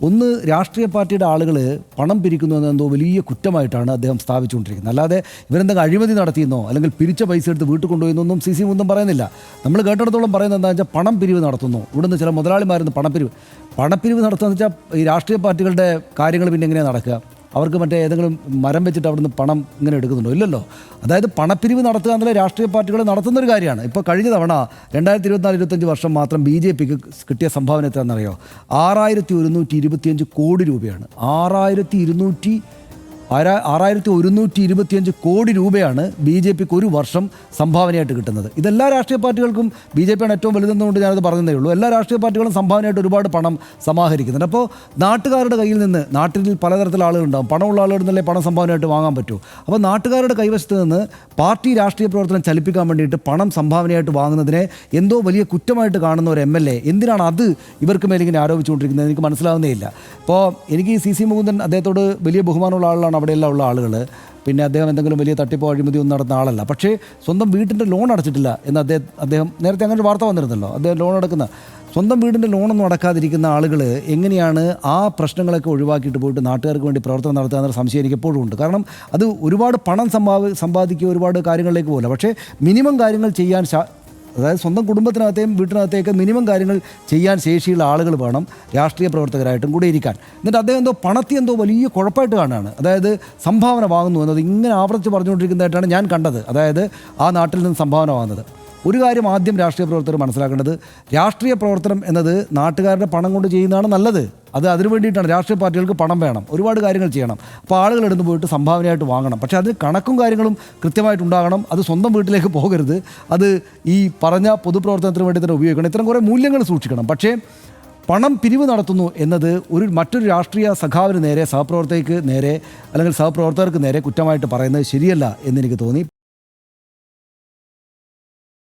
ഒന്ന് രാഷ്ട്രീയ പാർട്ടിയുടെ ആളുകൾ പണം പിരിക്കുന്നു എന്നെന്തോ വലിയ കുറ്റമായിട്ടാണ് അദ്ദേഹം സ്ഥാപിച്ചുകൊണ്ടിരിക്കുന്നത്. അല്ലാതെ ഇവരെന്തെങ്കിലും അഴിമതി നടത്തിയെന്നോ അല്ലെങ്കിൽ പിരിച്ച പൈസ എടുത്ത് വീട്ടിൽ കൊണ്ടുപോയെന്നൊന്നും സി ഒന്നും പറയുന്നില്ല. നമ്മൾ കേട്ടിടത്തോളം പറയുന്നത് എന്താണെന്ന് വെച്ചാൽ പണം പിരിവ് നടത്തുന്നു. ഇവിടുന്ന് ചില മുതലാളിമാരുന്ന് പണപ്പിരിവ് നടത്തുകയെന്ന് വെച്ചാൽ ഈ രാഷ്ട്രീയ പാർട്ടികളുടെ കാര്യങ്ങൾ പിന്നെ എങ്ങനെയാണ് നടക്കുക? അവർക്ക് മറ്റേ ഏതെങ്കിലും മരം വെച്ചിട്ട് അവിടുന്ന് പണം ഇങ്ങനെ എടുക്കുന്നുണ്ടോ? ഇല്ലല്ലോ. അതായത് പണപ്പിരിവ് നടത്തുക എന്നുള്ള രാഷ്ട്രീയ പാർട്ടികൾ നടത്തുന്നൊരു കാര്യമാണ്. ഇപ്പോൾ കഴിഞ്ഞ തവണ 2024-25 വർഷം മാത്രം BJPക്ക് കിട്ടിയ സംഭാവന എത്രയാണെന്നറിയോ? 6125 കോടി രൂപയാണ്. 6125 കോടി രൂപയാണ് BJPക്ക് ഒരു വർഷം സംഭാവനയായിട്ട് കിട്ടുന്നത്. ഇതെല്ലാ രാഷ്ട്രീയ പാർട്ടികൾക്കും BJP ആണ് ഏറ്റവും വലുതെന്നുകൊണ്ട് ഞാനത് പറഞ്ഞതേ ഉള്ളൂ. എല്ലാ രാഷ്ട്രീയ പാർട്ടികളും സംഭാവനയായിട്ട് ഒരുപാട് പണം സമാഹരിക്കുന്നുണ്ട്. അപ്പോൾ നാട്ടുകാരുടെ കയ്യിൽ നിന്ന്, നാട്ടിൽ പലതരത്തിലുള്ള ആളുകളുണ്ടാകും, പണമുള്ള ആളുകളിൽ നിന്നല്ലേ പണം സംഭാവനയായിട്ട് വാങ്ങാൻ പറ്റൂ. അപ്പോൾ നാട്ടുകാരുടെ കൈവശത്ത് നിന്ന് പാർട്ടി രാഷ്ട്രീയ പ്രവർത്തനം ചലിപ്പിക്കാൻ വേണ്ടിയിട്ട് പണം സംഭാവനയായിട്ട് വാങ്ങുന്നതിനെ എന്തോ വലിയ കുറ്റമായിട്ട് കാണുന്ന ഒരു MLA എന്തിനാണ് അത് ഇവർക്ക് മേലിങ്ങനെ ആരോപിച്ചുകൊണ്ടിരിക്കുന്നത് എനിക്ക് മനസ്സിലാവുന്നേ ഇല്ല. ഇപ്പോൾ എനിക്ക് CC മുകുന്ദൻ അദ്ദേഹത്തോട് വലിയ ബഹുമാനമുള്ള ആളാണ്, അവിടെയെല്ലാം ഉള്ള ആളുകൾ. പിന്നെ അദ്ദേഹം എന്തെങ്കിലും വലിയ തട്ടിപ്പോ അഴിമതി ഒന്നും നടത്തുന്ന ആളല്ല. പക്ഷേ സ്വന്തം വീട്ടിൻ്റെ ലോൺ അടച്ചിട്ടില്ല എന്ന് അദ്ദേഹം നേരത്തെ അങ്ങനെ ഒരു വാർത്ത വന്നിരുന്നല്ലോ. അദ്ദേഹം ലോൺ അടക്കുന്ന, സ്വന്തം വീടിൻ്റെ ലോണൊന്നും അടക്കാതിരിക്കുന്ന ആളുകൾ എങ്ങനെയാണ് ആ പ്രശ്നങ്ങളൊക്കെ ഒഴിവാക്കിയിട്ട് പോയിട്ട് നാട്ടുകാർക്ക് വേണ്ടി പ്രവർത്തനം നടത്തുക എന്നൊരു സംശയം എനിക്ക് എപ്പോഴും ഉണ്ട്. കാരണം അത് ഒരുപാട് പണം സമ്പാദിക്കുക, ഒരുപാട് കാര്യങ്ങളിലേക്ക് പോകില്ല. പക്ഷേ മിനിമം കാര്യങ്ങൾ ചെയ്യാൻ, അതായത് സ്വന്തം കുടുംബത്തിനകത്തെയും വീട്ടിനകത്തേക്ക് മിനിമം കാര്യങ്ങൾ ചെയ്യാൻ ശേഷിയുള്ള ആളുകൾ വേണം രാഷ്ട്രീയ പ്രവർത്തകരായിട്ടും കൂടെ ഇരിക്കാൻ. എന്നിട്ട് അദ്ദേഹം എന്തോ വലിയ കുഴപ്പമായിട്ട് കാണുകയാണ്. അതായത് സംഭാവന വാങ്ങുന്നു എന്നത് ഇങ്ങനെ ആവർത്തിച്ച് പറഞ്ഞുകൊണ്ടിരിക്കുന്നതായിട്ടാണ് ഞാൻ കണ്ടത്. അതായത് ആ നാട്ടിൽ നിന്ന് സംഭാവന വാങ്ങുന്നത്. ഒരു കാര്യം ആദ്യം രാഷ്ട്രീയ പ്രവർത്തകർ മനസ്സിലാക്കേണ്ടത്, രാഷ്ട്രീയ പ്രവർത്തനം എന്നത് നാട്ടുകാരുടെ പണം കൊണ്ട് ചെയ്യുന്നതാണ് നല്ലത്. അതിനു വേണ്ടിയിട്ടാണ്. രാഷ്ട്രീയ പാർട്ടികൾക്ക് പണം വേണം, ഒരുപാട് കാര്യങ്ങൾ ചെയ്യണം. അപ്പോൾ ആളുകൾ എടുത്ത് പോയിട്ട് സംഭാവനയായിട്ട് വാങ്ങണം. പക്ഷേ അതിന് കണക്കും കാര്യങ്ങളും കൃത്യമായിട്ടുണ്ടാകണം. അത് സ്വന്തം വീട്ടിലേക്ക് പോകരുത്. അത് ഈ പറഞ്ഞ പൊതുപ്രവർത്തനത്തിന് വേണ്ടി തന്നെ ഉപയോഗിക്കണം. ഇത്തരം കുറേ മൂല്യങ്ങൾ സൂക്ഷിക്കണം. പക്ഷേ പണം പിരിവ് നടത്തുന്നു എന്നത് മറ്റൊരു രാഷ്ട്രീയ സഖാവിന് നേരെ, സഹപ്രവർത്തകർക്ക് നേരെ അല്ലെങ്കിൽ സഹപ്രവർത്തകർക്ക് നേരെ കുറ്റമായിട്ട് പറയുന്നത് ശരിയല്ല എന്നെനിക്ക് തോന്നി.